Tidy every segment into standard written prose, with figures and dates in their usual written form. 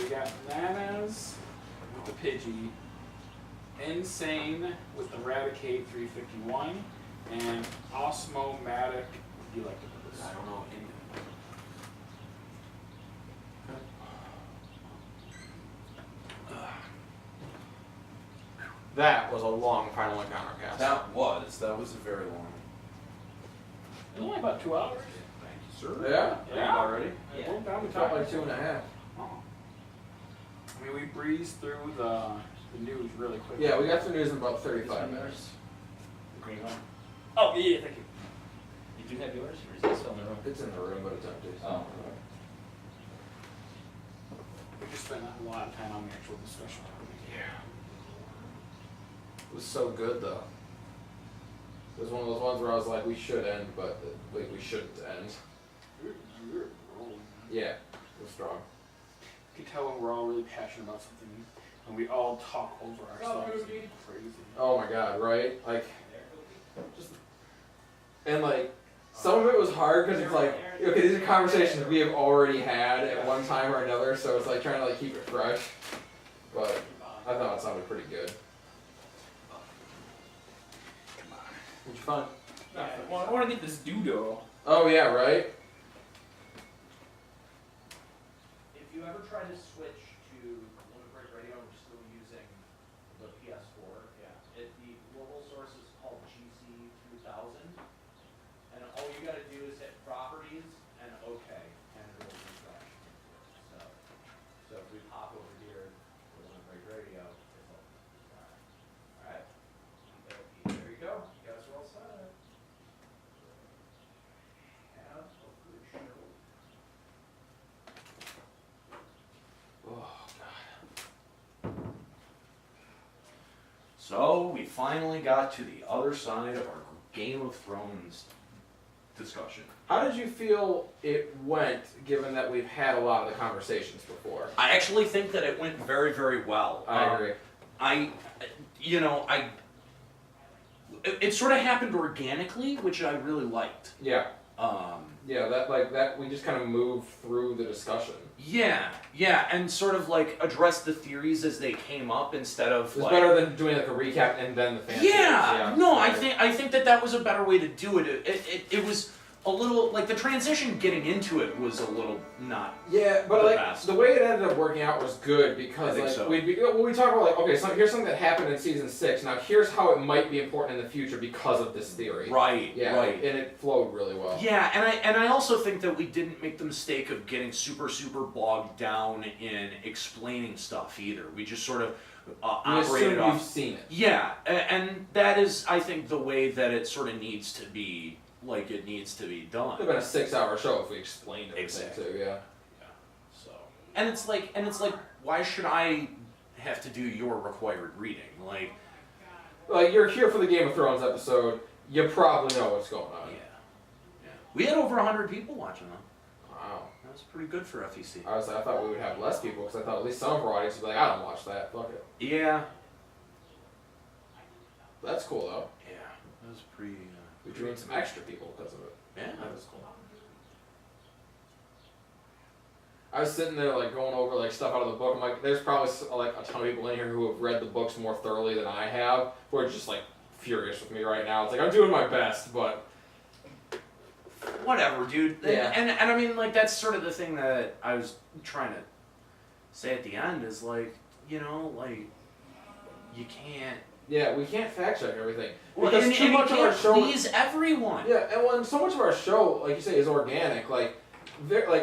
we got Nanas with the Pidgey, Insane with the Raticate 351, and Osmomatic with the Electabuzz. I don't know any. That was a long final encounter cast. That was a very long. It was only about 2 hours. Thank you, sir. Yeah? Already? Yeah. We're down to Felt time. like 2.5. Oh. I mean, we breezed through the news really quickly. Yeah, we got the news in about 35 minutes. The green one. Oh, yeah, thank you. You do have yours, or is it still in the room? It's in the room, but it's empty. So. Oh. We just spent a lot of time on the actual discussion. Yeah. It was so good though. It was one of those ones where I was like, we should end, but like we shouldn't end. Yeah, it was strong. You can tell when we're all really passionate about something, and we all talk over ourselves. It's crazy. Oh my god, right? Like, just, and like, some of it was hard because it's like, okay, these are conversations we have already had at one time or another, so it's like trying to like keep it fresh. But I thought it sounded pretty good. What'd you find? Well, I want to get this doodle. Oh yeah, right? If you ever try to switch to Limit Break Radio, we're still using the PS4. Yeah. The global source is called GC3000, and all you got to do is hit Properties and OK, and it will refresh. So if we pop over here to Limit Break Radio, it's all right. There you go. You guys are all set. Have a good show. Oh god. So we finally got to the other side of our Game of Thrones discussion. How did you feel it went, given that we've had a lot of the conversations before? I actually think that it went very, very well. I agree. It sort of happened organically, which I really liked. Yeah. Yeah, that we just kind of moved through the discussion. Yeah, and sort of like addressed the theories as they came up instead of It's like, better than doing like a recap and then the fan theories. Yeah, no, right. I think that was a better way to do it. It was a little like the transition getting into it was a little not. Yeah, but the like best. the way it ended up working out was good because I think like so. we talk about like, okay, so here's something that happened in season 6. Now here's how it might be important in the future because of this theory. Right. Yeah. Right. And it flowed really well. Yeah, and I also think that we didn't make the mistake of getting super bogged down in explaining stuff either. We just sort of We operated assume off. you've seen it. Yeah, and that is, I think, the way that it sort of needs to be, like it needs to be done. It would have been a 6-hour show if we explained everything Exactly. too. Yeah. So, and it's like, why should I have to do your required reading? Like you're here for the Game of Thrones episode, you probably know what's going on. Yeah. We had over 100 people watching them. Wow. That was pretty good for FEC. I thought we would have less people because I thought at least some of our audience would be like, I don't watch that. Fuck it. Yeah. That's cool though. Yeah. That was pretty. We drew in some extra people because of it. Yeah, that was cool. I was sitting there like going over like stuff out of the book. I'm like, there's probably like a ton of people in here who have read the books more thoroughly than I have, who are just like furious with me right now. It's like I'm doing my best, but Whatever, dude. Yeah. And I mean, like, that's sort of the thing that I was trying to say at the end is like, you know, like, you can't. yeah, we can't fact check everything Well, because and too you much of our can't show. please everyone. Yeah, and when so much of our show, like you say, is organic, like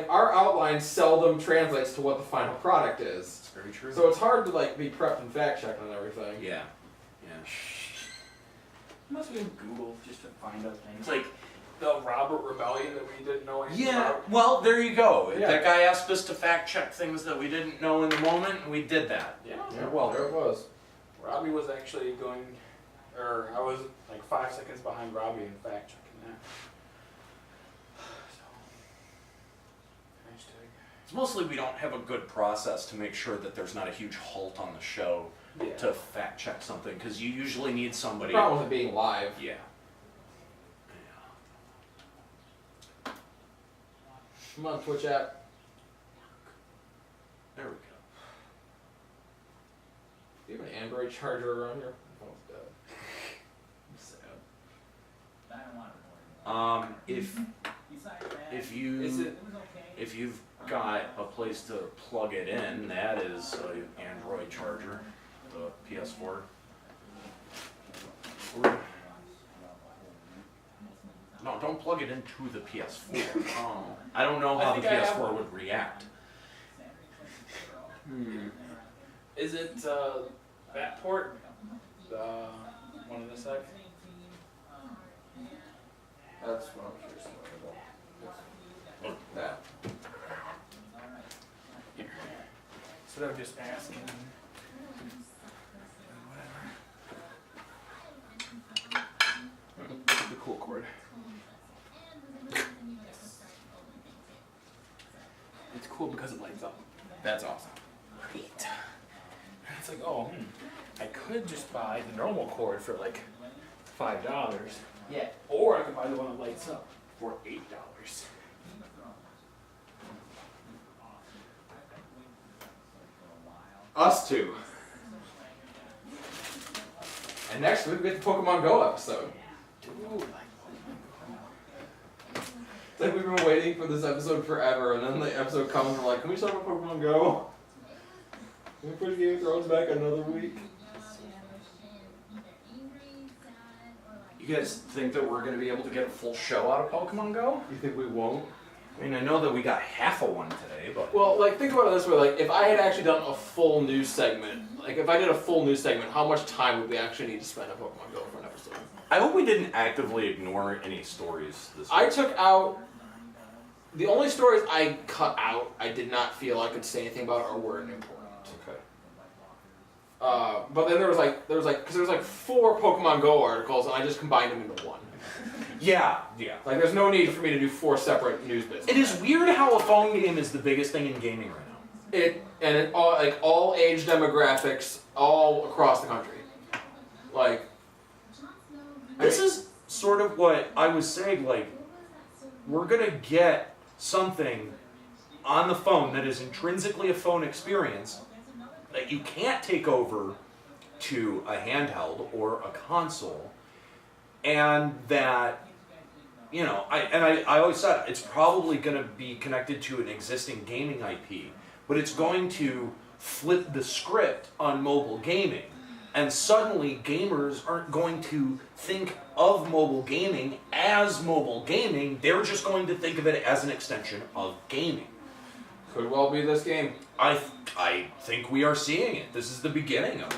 our outline seldom translates to what the final product is. It's very true. So it's hard to like be prepped and fact checked on everything. Yeah. It must have been Google just to find out things. Like the Robert Rebellion that we didn't know anything Yeah, about. well, there you go. Yeah. That guy asked us to fact check things that we didn't know in the moment, and we did that. Yeah. Yeah, Well, there it was. Robbie was actually going, or I was like 5 seconds behind Robbie in fact checking that. So, hashtag. It's mostly we don't have a good process to make sure that there's not a huge halt on the show Yeah. to fact check something, because you usually need The somebody. problem with it being live. Yeah. Come on, Twitch app. There we go. Android charger around here. My phone's dead. If you've got a place to plug it in, that is an Android charger, the PS4. No, don't plug it into the PS4. I don't know how the PS4 would react. Is it that port? The one on this side? That's what I'm curious about. That. So I'm just asking. Whatever. The cool cord. It's cool because it lights up. That's awesome. Great. It's like, oh, I could just buy the normal cord for like $5. Yeah. Or I could buy the one that lights up for $8. Us two. And next week we get the Pokemon Go episode. Dude, It's like we've been waiting for this episode forever, and then the episode comes and we're like, can we talk about Pokemon Go? Can we push Game of Thrones back another week? You guys think that we're going to be able to get a full show out of Pokemon Go? You think we won't? I mean, I know that we got half of one today, but... Well, like, think about it this way, like, if I had actually done a full news segment, like, if I did a full news segment, how much time would we actually need to spend on Pokemon Go for an episode? I hope we didn't actively ignore any stories this week. I took out... The only stories I cut out, I did not feel I could say anything about or weren't important. Okay. But then there was like 4 Pokemon Go articles, and I just combined them into one. Yeah. Like, there's no need for me to do 4 separate news bits. It is weird how a phone game is the biggest thing in gaming right now. It all age demographics all across the country. Like, This is sort of what I was saying, like, we're gonna get something on the phone that is intrinsically a phone experience that you can't take over to a handheld or a console, and that, you know, I always said it's probably going to be connected to an existing gaming IP, but it's going to flip the script on mobile gaming, and suddenly gamers aren't going to think of mobile gaming as mobile gaming, they're just going to think of it as an extension of gaming. could well be this game. I think we are seeing it. This is the beginning of it.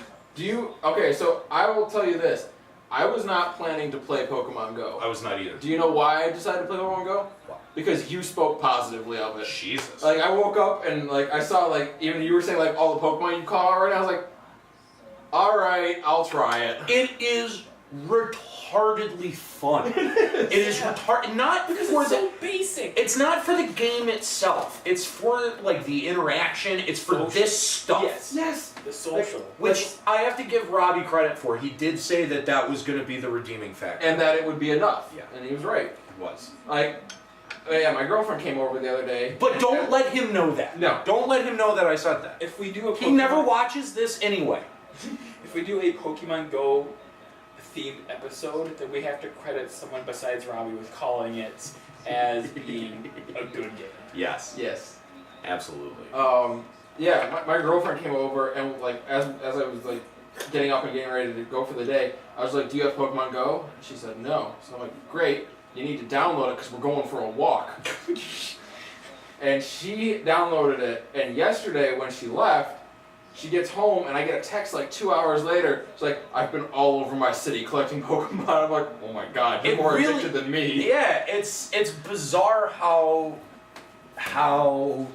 Okay, so I will tell you this. I was not planning to play Pokemon Go. I was not either. Do you know why I decided to play Pokemon Go? Why? Because you spoke positively of it. Jesus. Like, I woke up and, like, I saw, like, even you were saying, like, all the Pokemon you caught already. I was like, alright, I'll try it. It is retardedly fun. It is retarded. Not because for it's the. so basic. It's not for the game itself. It's for, like, the interaction. It's for this stuff. Yes. The social. Which I have to give Robbie credit for. He did say that that was going to be the redeeming factor. And that it would be enough. Yeah. And he was right. It was. Like, yeah, my girlfriend came over the other day. But don't let him know that. No. Don't let him know that I said that. If we do a He never watches this anyway. If we do a Pokemon Go themed episode, then we have to credit someone besides Robbie with calling it as being a good game. Yes. Yes. Absolutely. Yeah, my girlfriend came over and, like, as I was, like, getting up and getting ready to go for the day, I was like, do you have Pokemon Go? And she said no. So I'm like, great, you need to download it because we're going for a walk. And she downloaded it, and yesterday when she left, she gets home and I get a text like 2 hours later. It's like, I've been all over my city collecting Pokemon. I'm like, oh my god, you're more addicted than me. Yeah, it's bizarre how How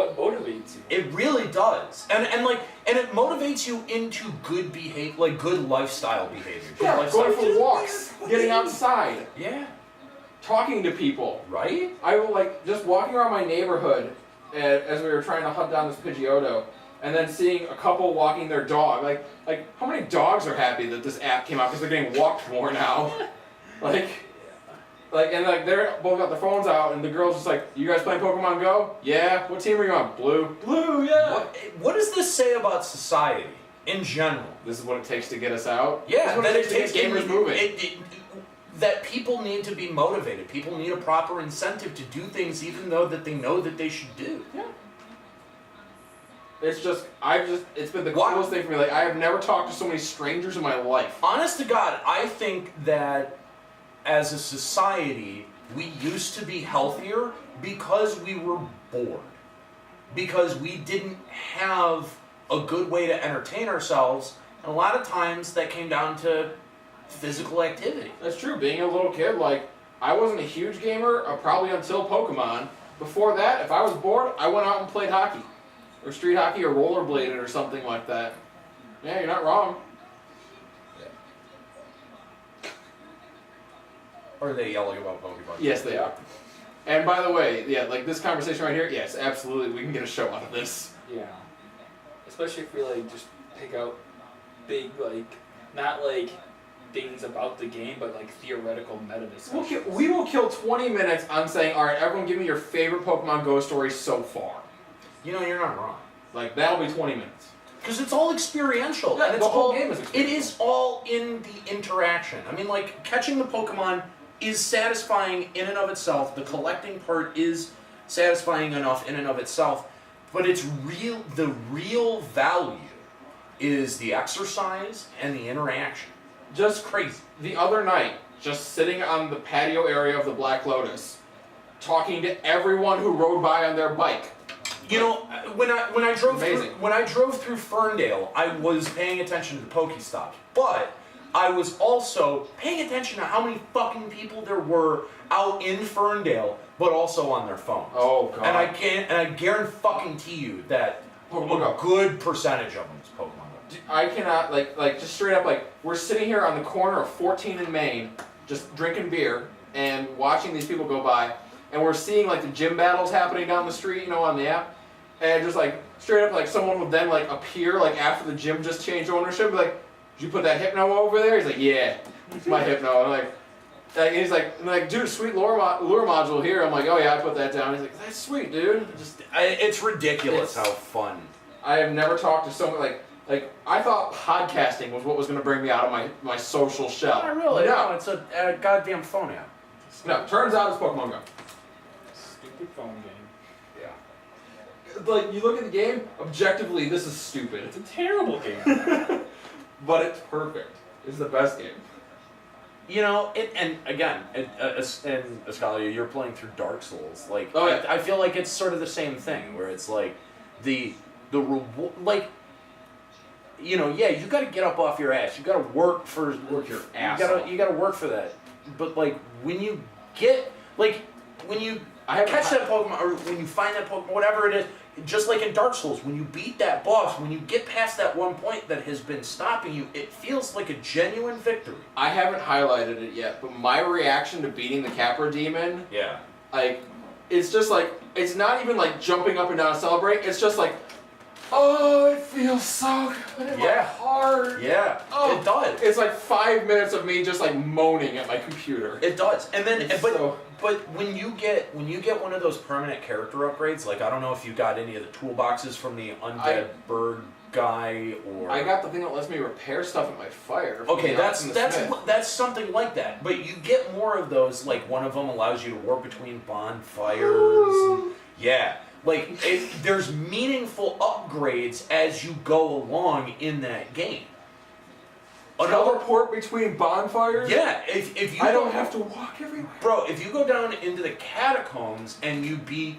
it motivates you. it really does, and it motivates you into good behavior, like good lifestyle behavior. Good Yeah, lifestyle going for walks, getting outside, Yeah, talking to people. right. I will, like, just walking around my neighborhood as we were trying to hunt down this Pidgeotto, and then seeing a couple walking their dog. Like how many dogs are happy that this app came out because they're getting walked more now? They're both got their phones out, and the girl's just like, you guys playing Pokemon Go? Yeah. What team are you on? Blue. Blue, yeah. What does this say about society? in general. This is what it takes to get us out. Yeah, this is what that it takes to get gamers moving. That people need to be motivated. People need a proper incentive to do things even though that they know that they should do. Yeah. It's just, it's been the Why- coolest thing for me. Like, I have never talked to so many strangers in my life. Honest to God, I think that as a society, we used to be healthier because we were bored. Because we didn't have a good way to entertain ourselves. And a lot of times that came down to physical activity. That's true. Being a little kid, like, I wasn't a huge gamer, probably until Pokemon. Before that, if I was bored, I went out and played hockey. Or street hockey or rollerbladed or something like that. Yeah, you're not wrong. Or are they yelling about Pokemon? Yes, they are. And by the way, yeah, like this conversation right here, yes, absolutely, we can get a show out of this. Yeah. Especially if we like just pick out big not like things about the game, but like theoretical meta discussions. We will kill 20 minutes on saying, all right, everyone give me your favorite Pokemon Go story so far. You know, you're not wrong. Like, that'll be 20 minutes. Because it's all experiential. Yeah, and it's the whole all, game is It experiential. is all in the interaction. I mean, like, catching the Pokemon is satisfying in and of itself. The collecting part is satisfying enough in and of itself. But it's the real value is the exercise and the interaction. Just Crazy. the other night, just sitting on the patio area of the Black Lotus, talking to everyone who rode by on their bike. You know, when I drove Amazing. through Ferndale, I was paying attention to the Pokestops, but I was also paying attention to how many fucking people there were out in Ferndale, but also on their phones. Oh, God. And I guarantee you that Pokemon Go. a good percentage of them is Pokemon Go. I cannot, like just straight up, like, we're sitting here on the corner of 14 and Main, just drinking beer, and watching these people go by, and we're seeing, like, the gym battles happening down the street, you know, on the app, and just, like, straight up, like, someone would then, like, appear, like, after the gym just changed ownership, and be like, did you put that Hypno over there? He's like, yeah, it's my Hypno. And and he's like, dude, sweet lure module here. I'm like, oh yeah, I put that down. He's like, that's sweet, dude. It's ridiculous how fun. I have never talked to someone like I thought podcasting was what was going to bring me out of my social shell. Not really. No. No, it's a goddamn phone app. No, turns out it's Pokemon Go. Stupid phone game. Yeah. Like, you look at the game, objectively, this is stupid. It's a terrible game. But it's perfect. It's the best game. You know, and again, and Eskalia, you're playing through Dark Souls. Like, Oh, yeah. I feel like it's sort of the same thing, where it's like the reward, like, you know, yeah, you got to get up off your ass. You got to work for your ass You got to work for that. But like when you get when you catch that Pokemon, or when you find that Pokemon, whatever it is, just like in Dark Souls, when you beat that boss, when you get past that one point that has been stopping you, it feels like a genuine victory. I haven't highlighted it yet, but my reaction to beating the Capra Demon, Yeah. like, it's just like, it's not even like jumping up and down to celebrate, it's just like, oh, it feels so good in my heart. Yeah. Oh, It does. It's like 5 minutes of me just like moaning at my computer. It does. And then It's but so- but when you get one of those permanent character upgrades, like I don't know if you got any of the toolboxes from the undead bird guy or I got the thing that lets me repair stuff in my fire. from Okay, the Ox and the Smith. that's something like that. But you get more of those, like one of them allows you to warp between bonfires. And, yeah. Like there's meaningful upgrades as you go along in that game. Teleport between bonfires? Yeah, if you I don't have to walk everywhere. Bro, if you go down into the catacombs and you beat,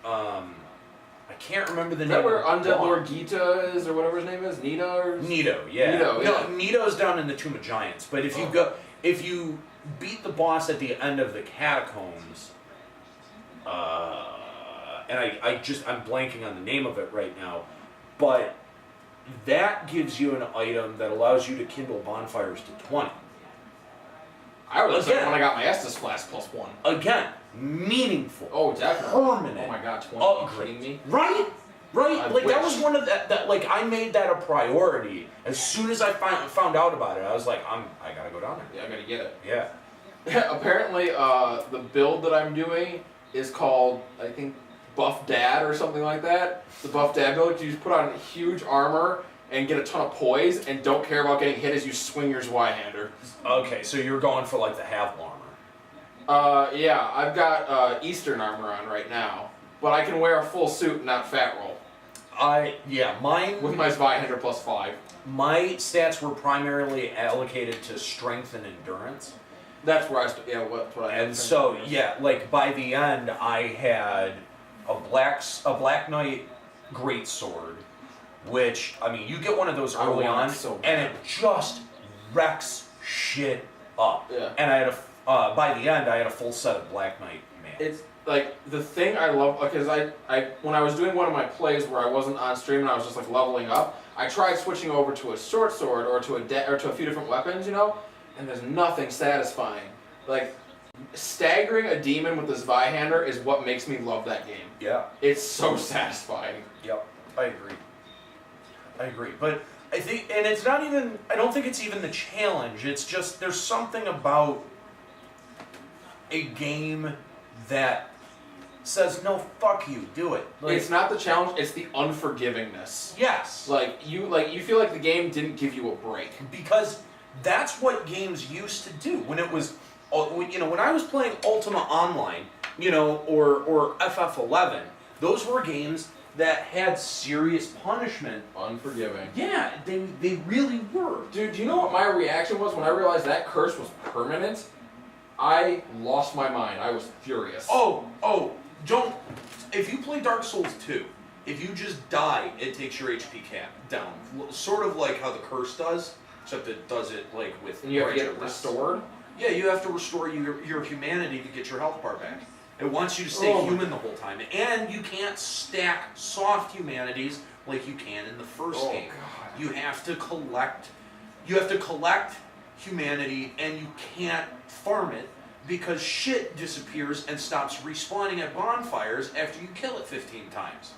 I can't remember the Is name. that where of the Undead boss. Lord Gita is, or whatever his name is? Nita or? Nito, yeah. Nito, yeah. No, Nito's down in the Tomb of Giants. But if you beat the boss at the end of the catacombs, and I'm blanking on the name of it right now, but that gives you an item that allows you to kindle bonfires to 20. I was Again. when I got my Estus Flask +1. Again, meaningful. Oh, definitely. Permanent. Oh my god, 20. Are you Upgrade. kidding me? Right? I Like that wish. was one of that like I made that a priority. As soon as I found out about it, I was like, I gotta go down Yeah, I gotta get it. there. Yeah. Apparently, the build that I'm doing is called, I think, Buff Dad or something like that. The Buff Dad build, you just put on huge armor and get a ton of poise and don't care about getting hit as you swing your Zweihander. Okay, so you're going for like the Havel armor. Yeah, I've got Eastern armor on right now, but I can wear a full suit and not fat roll. Mine With my Zweihander +5. my stats were primarily allocated to strength and endurance. That's where what I had. And so, yeah, like by the end, I had a Black Knight Greatsword, which, I mean, you get one of those I early want on, it so and bad. it just wrecks shit up. Yeah. And I had by the end, I had a full set of Black Knight man. It's like the thing I love, because I when I was doing one of my plays where I wasn't on stream and I was just like leveling up, I tried switching over to a short sword or to a few different weapons, you know, and there's nothing satisfying. Like staggering a demon with this Zweihander is what makes me love that game. Yeah. It's so satisfying. Yep. I agree. But I think, and it's not even, I don't think it's even the challenge. It's just, there's something about a game that says, no, fuck you, do it. Like, It's not the challenge, it's the unforgivingness. yes. Like you feel like the game didn't give you a break. Because that's what games used to do. When it was, you know, when I was playing Ultima Online, you know, or FF11, those were games that had serious punishment. Unforgiving. Yeah, they really were. Dude, do you know what my reaction was when I realized that curse was permanent? I lost my mind. I was furious. Don't. If you play Dark Souls 2, if you just die, it takes your HP cap down. Sort of like how the curse does, except it does it like with. And you have to get greater it risks. restored? Yeah, you have to restore your humanity to get your health bar back. It wants you to stay human the whole time, and you can't stack soft humanities like you can in the first game. God. You have to collect. You have to collect humanity, and you can't farm it because shit disappears and stops respawning at bonfires after you kill it 15 times.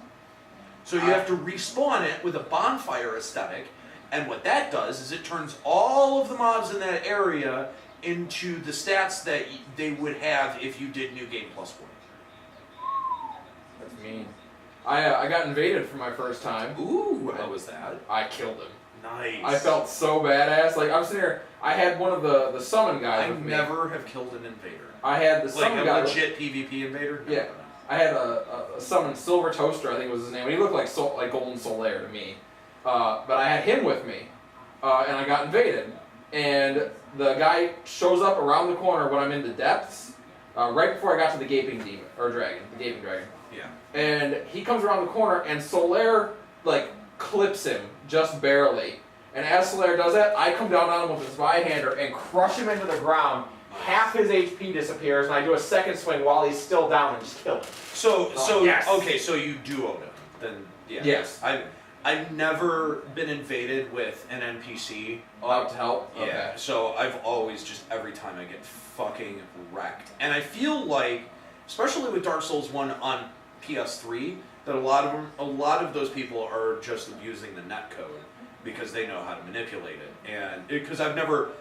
So you have to respawn it with a bonfire aesthetic, and what that does is it turns all of the mobs in that area into the stats that they would have if you did New Game Plus 1. That's mean. I got invaded for my first time. Ooh, how was that? I killed him. Nice. I felt so badass. Like, I was sitting here, I had one of the summon guys I with me. never have killed an invader. I had the Like summon a guy. legit PvP invader? Yeah. Never. I had a summon Silver Toaster, I think was his name, and he looked like like Golden Solaire to me. But I had him with me, and I got invaded. And the guy shows up around the corner when I'm in the depths, right before I got to the Gaping Demon, or Dragon, the Gaping Dragon. Yeah. And he comes around the corner, and Solaire, like, clips him, just barely. And as Solaire does that, I come down on him with his Zweihander and crush him into the ground. Half his HP disappears, and I do a second swing while he's still down and just kill him. So yes. Okay, so you duoed him. Then yeah. Yes. I've never been invaded with an NPC. Out to help? Yeah. Okay. So I've always just every time I get fucking wrecked. And I feel like, especially with Dark Souls 1 on PS3, that a lot of those people are just abusing the netcode because they know how to manipulate it. And because I've never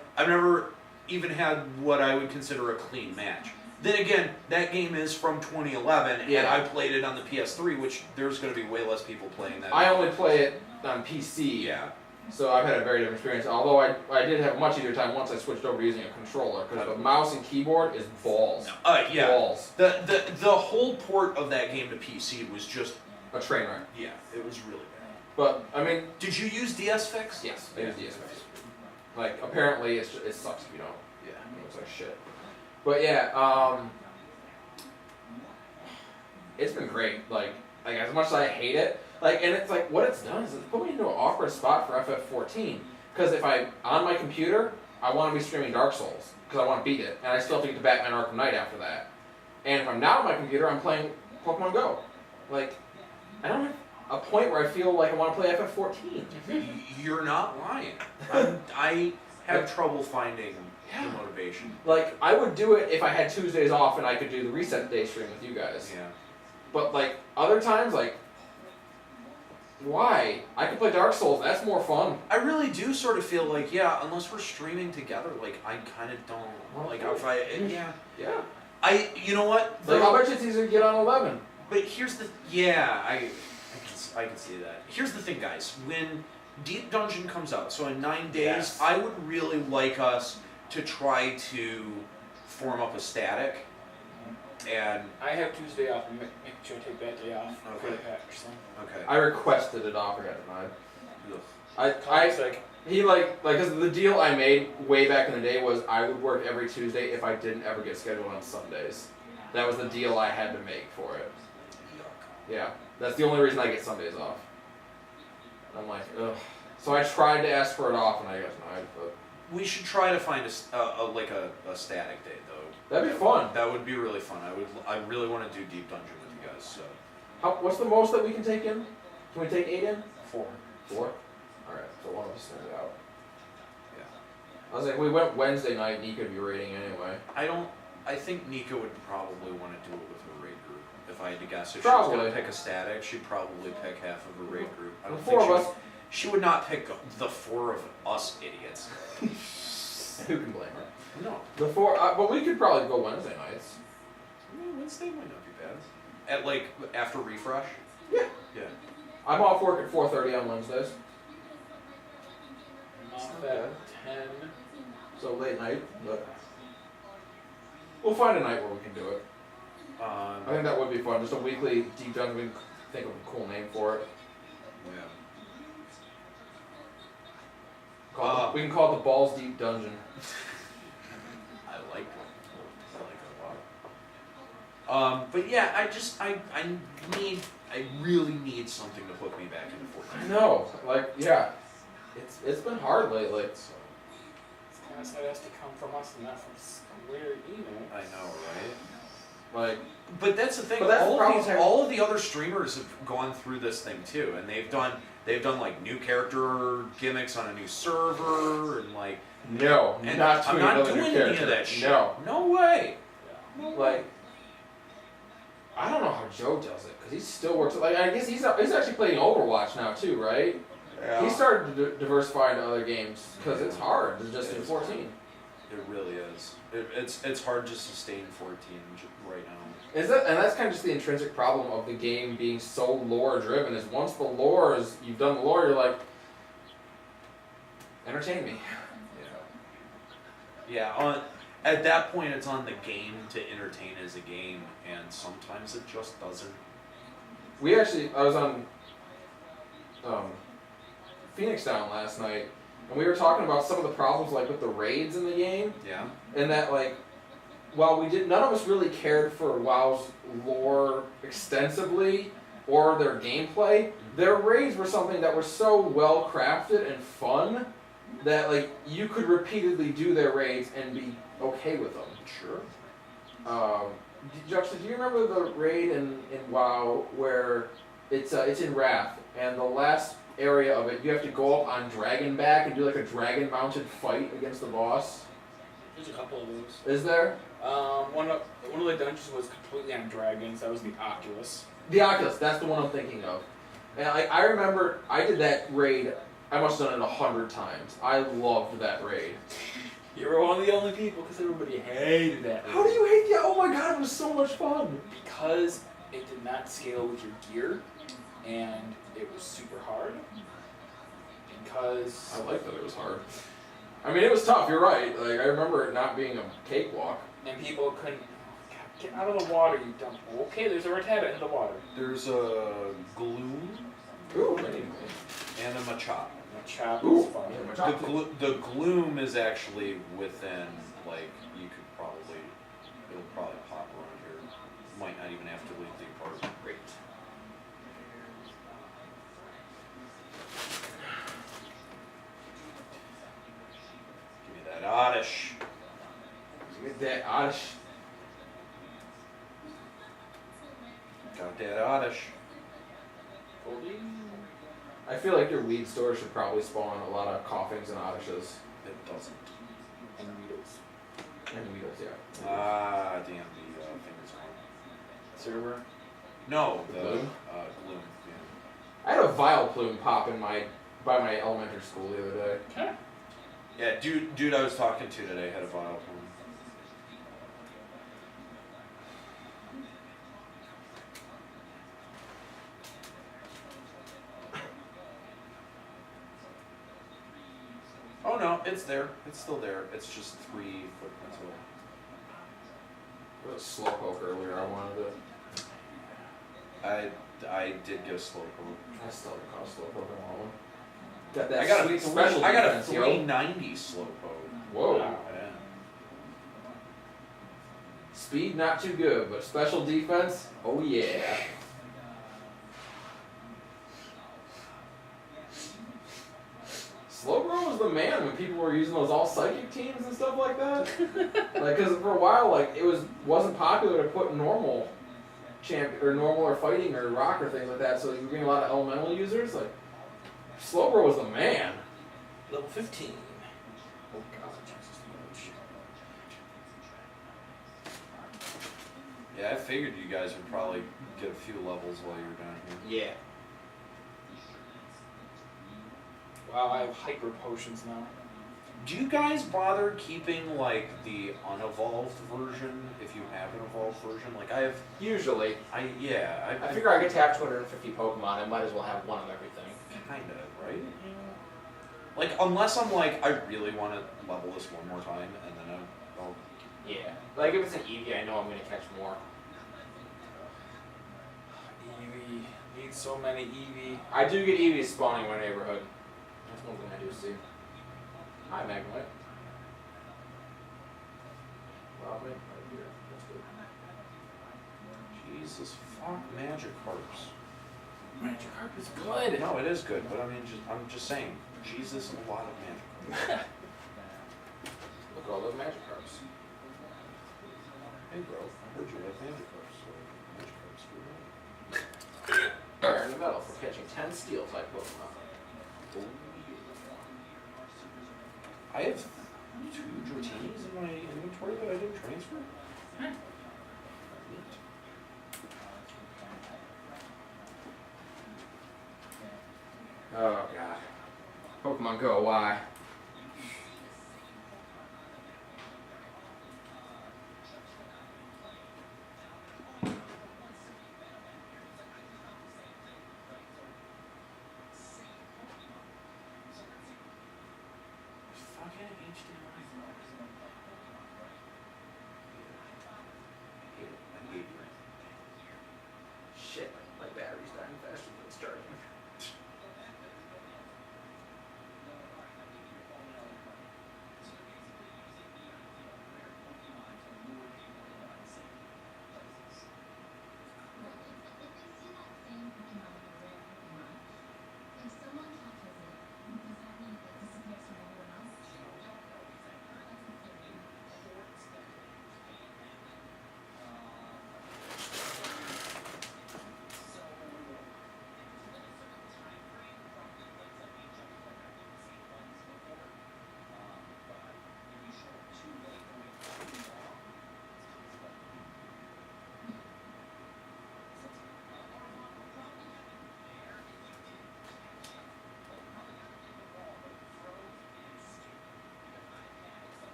even had what I would consider a clean match. Then again, that game is from 2011, and Yeah. I played it on the PS3, which there's going to be way less people playing that. I only play it on PC, Yeah. so I've had a very different experience. Although I did have a much easier time once I switched over to using a controller, because the mouse and keyboard is balls. Yeah. Balls. The whole port of that game to PC was just, A train wreck. yeah, it was really bad. But, I mean, Did you use DS Fix? yes, I Yeah. use DS. Like, apparently it sucks if you don't. Yeah. It looks like shit. But yeah, it's been great. Like as much as I hate it, and it's like what it's done is it's put me into an awkward spot for FF14. Because if I'm on my computer, I want to be streaming Dark Souls because I want to beat it, and I still have to get to Batman Arkham Knight after that. And if I'm not on my computer, I'm playing Pokemon Go. Like, I don't have a point where I feel like I want to play FF14. You're not lying. I have trouble finding the motivation. Like, I would do it if I had Tuesdays off and I could do the reset day stream with you guys. Yeah. But, like, other times, like, why? I could play Dark Souls, that's more fun. I really do sort of feel like, yeah, unless we're streaming together, like, I kind of don't, like, if I, yeah. Yeah. You know what? Like, I'll bet you it's easier to get on 11. But here's the, yeah, I can see that. Here's the thing, guys. When Deep Dungeon comes out, so in 9 days, Yes. I would really like us to try to form up a static, and I have Tuesday off. Make sure I take that day off for Okay. the patch. So. okay. I requested it off, I got denied. Ugh. Tom's like, He cause the deal I made way back in the day was I would work every Tuesday if I didn't ever get scheduled on Sundays. That was the deal I had to make for it. Yeah, that's the only reason I get Sundays off. And I'm like, ugh. So I tried to ask for it off and I got denied, but We should try to find a static day though. that'd be fun. That would be really fun. I really want to do Deep Dungeon with you guys. So What's the most that we can take in? Can we take 8 in? 4. 4? Alright, so one of us sends it out. yeah, I was like, we went Wednesday night, Nika would be rating anyway. I think Nika would probably want to do it with her raid group. If I had to guess, if she was Probably. going to pick a static, she'd probably pick half of her raid group. I The don't 4 think of she us. would, she would not pick the 4 of us idiots. Who can blame her? No. The 4, but we could probably go Wednesday nights. Wednesday might not be bad. At like after refresh. Yeah. Yeah. I'm off work at 4:30 on Wednesdays, I'm off not at 10. so late night, but we'll find a night where we can do it. I think that would be fun, just a weekly deep dive. We can think of a cool name for it. Yeah. We can call it the Balls Deep Dungeon. I like it. I like it a lot. But yeah, I really need something to put me back into 14. I know, yeah, it's been hard lately. It's kind of sad it has to come from us and not from Square Enix. I know, right? Like, But that's the thing. But that's the problem. All of the other streamers have gone through this thing too, and they've done like new character gimmicks on a new server, and like. no, And not I'm doing not another doing new any character. of that shit. No, No way. like, I don't know how Joe does it because he still works. Like, I guess he's actually playing Overwatch now too, right? He started to diversify into other games because it's hard to just do 14. It really is. It's hard to sustain 14 right now. Is that, and that's kind of just the intrinsic problem of the game being so lore driven. Is once the lore is, you've done the lore, you're like, entertain me. Yeah. At that point, it's on the game to entertain as a game, and sometimes it just doesn't. I was on Phoenix Down last night, and we were talking about some of the problems like with the raids in the game, Yeah. and that like, while none of us really cared for WoW's lore extensively or their gameplay, their raids were something that were so well crafted and fun that like you could repeatedly do their raids and be okay with them. Sure. Juxta, do you remember the raid in WoW where it's in Wrath, and the last area of it you have to go up on dragon back and do like a dragon mounted fight against the boss? There's a couple of those. Is there? One of the dungeons was completely on dragons. That was the Oculus. The Oculus, that's the one I'm thinking of. And I remember I did that raid, I must have done it 100 times. I loved that raid. You were one of the only people because everybody hated that. How do you hate that? Oh my god, it was so much fun. Because it did not scale with your gear, and it was super hard. Because I like that it was hard. I mean, it was tough, you're right. Like, I remember it not being a cakewalk. and people couldn't get out of the water. You dump. Okay, there's a Rattata in the water. There's a Gloom Ooh, and a Machop. The chop Ooh. is fun. Yeah, Machop. The Gloom is actually within, like, you could probably, it'll probably pop around here. Might not even have to leave the apartment. Great. Give me that oddish. Get that oddish. Got that oddish. I feel like your weed store should probably spawn a lot of coughings and oddishes. It doesn't. And Weedles. And weedos, yeah. Ah, damn, the thing is gone. Server. No, the Gloom? Gloom, yeah. I had a vile plume pop in by my elementary school the other day. Okay. Yeah, dude I was talking to today had a vial one. no, it's there. It's still there. It's just 3 footprints away. It was a slowpoke earlier. I wanted it. I did get a slow poke. I still haven't caught a slowpoke in a while. Got that I got sweet a special I got a defense, yo. 390 slow poke. Whoa. Yeah. Speed not too good, but special defense, oh yeah. Slowbro was the man when people were using those all psychic teams and stuff like that. Like, cause for a while, like it wasn't popular to put normal normal or fighting or rock or things like that. So you were getting a lot of elemental users. Like Slowbro was the man. Level 15. Oh god, Jesus Lord. Yeah, I figured you guys would probably get a few levels while you were down here. Yeah. Wow, I have hyper potions now. Do you guys bother keeping like the unevolved version if you have an evolved version? Like I have, Usually. I figure I get to have 250 Pokemon, I might as well have one of everything. kinda, right? Like unless I'm like, I really want to level this one more time and then I'll Yeah. Like if it's an Eevee, I know I'm gonna catch more. Eevee. Need so many Eevee. I do get Eevees spawning in my neighborhood. That's one thing I do see. Hi, Magnemite. Wow, man, right here. That's good. Jesus, fuck Magikarps. Magikarp is good. No, it is good, but I mean, I'm just saying, Jesus, a lot of Magikarps. Look at all those Magikarps. Hey bro, I heard you like Magikarps, so Magikarps, Earn the medal for catching 10 steel type Pokemon. I have 2 Dratinis in my inventory that I didn't transfer. Oh god. Pokemon Go, why? Fucking HDMI. I hate it. Shit, my battery's dying faster than it's charging.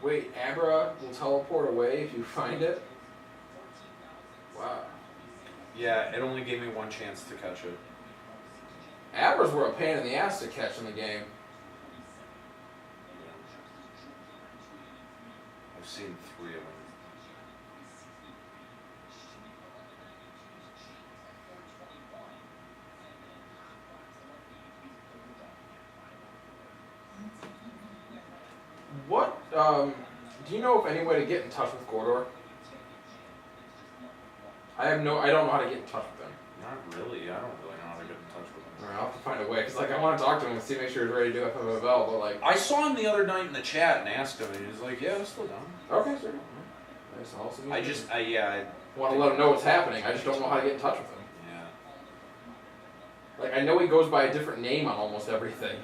Wait, Abra will teleport away if you find it? Wow. Yeah, it only gave me one chance to catch it. Abras were a pain in the ass to catch in the game. I've seen 3 of them. What, do you know of any way to get in touch with Gordor? I don't know how to get in touch with him. Not really. I don't really know how to get in touch with them. Alright, I'll have to find a way, because like I want to talk to him and see, make sure he's ready to do FMFL, but like... I saw him the other night in the chat and asked him, and he was like, "Yeah, I'm still down." Okay, sure. That's awesome. I want to let him know what's happening, I just don't know how to get in touch with him. Yeah. Like, I know he goes by a different name on almost everything.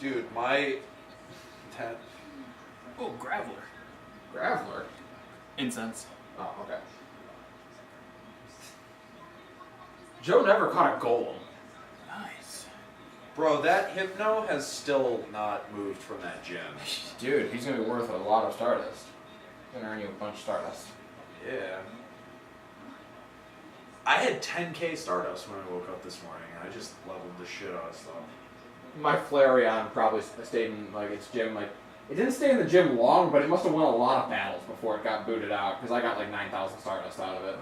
Dude, my Oh, Graveler. Graveler? Incense. Oh, okay. Joe never caught a golem. Nice. bro, that Hypno has still not moved from that gem. Dude, he's gonna be worth a lot of Stardust. He's gonna earn you a bunch of Stardust. Yeah. I had 10k Stardust when I woke up this morning, and I just leveled the shit out of stuff. My Flareon probably stayed in like its gym. Like it didn't stay in the gym long, but it must have won a lot of battles before it got booted out. Because I got like 9,000 Stardust out of it.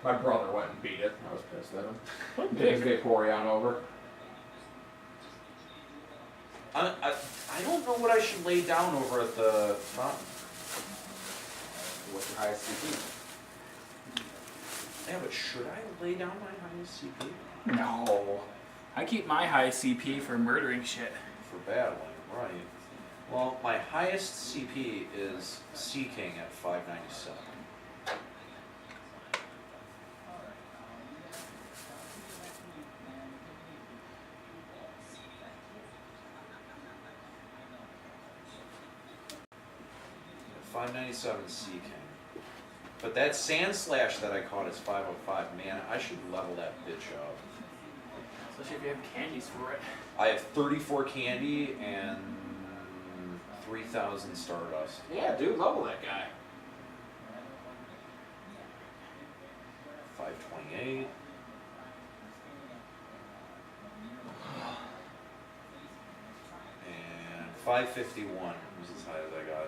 My brother went and beat it. I was pissed at him. Didn't get Vaporeon over. I don't know what I should lay down over at the mountain. What's your highest CP? Yeah, but should I lay down my highest CP? No. I keep my high CP for murdering shit. For battling, right. Well, my highest CP is Sea King at 597. Yeah, 597 Sea King. But that Sand Slash that I caught is 505. Man, I should level that bitch up. Especially if you have candies for it. I have 34 candy and 3,000 Stardust. Yeah, dude, level that guy. 528. And 551 was as high as I got.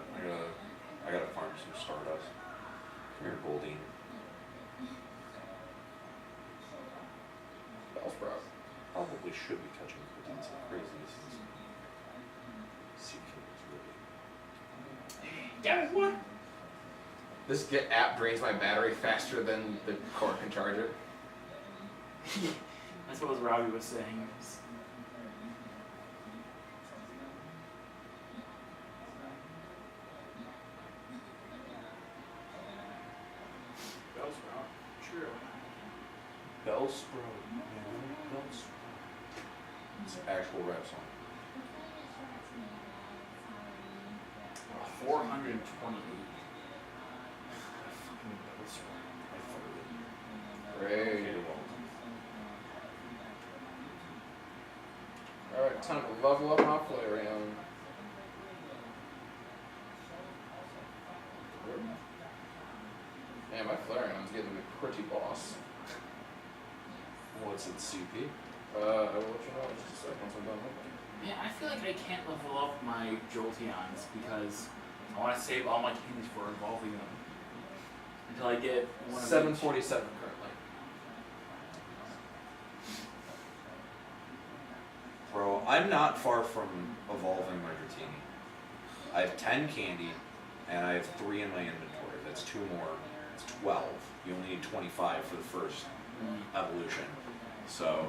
I gotta farm some Stardust. Come here, Goldine. Bellsprout. Probably should be catching Goldines like crazy. This is really. Yeah, what? This get app drains my battery faster than the core can charge it. That's what Robbie was saying. True. Bellsprout, man. Bellsprout. It's an actual rap song. 428. Fucking Bellsprout. I Great. farted. Alright, time to level up my Flareon. Man, my Flareon's getting to be pretty boss. What's its CP? I will let you know in just a second once I'm done with it. Yeah, I feel like I can't level up my Jolteons because I want to save all my candies for evolving them. Until I get one of each. 747 currently. Bro, I'm not far from evolving my Dratini. I have 10 candy, and I have 3 in my inventory. That's 2 more. It's 12. You only need 25 for the first evolution. So,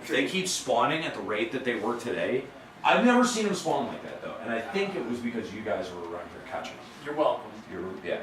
if they keep spawning at the rate that they were today, I've never seen them spawn like that though. And I think it was because you guys were around here catching them. You're welcome. Yeah.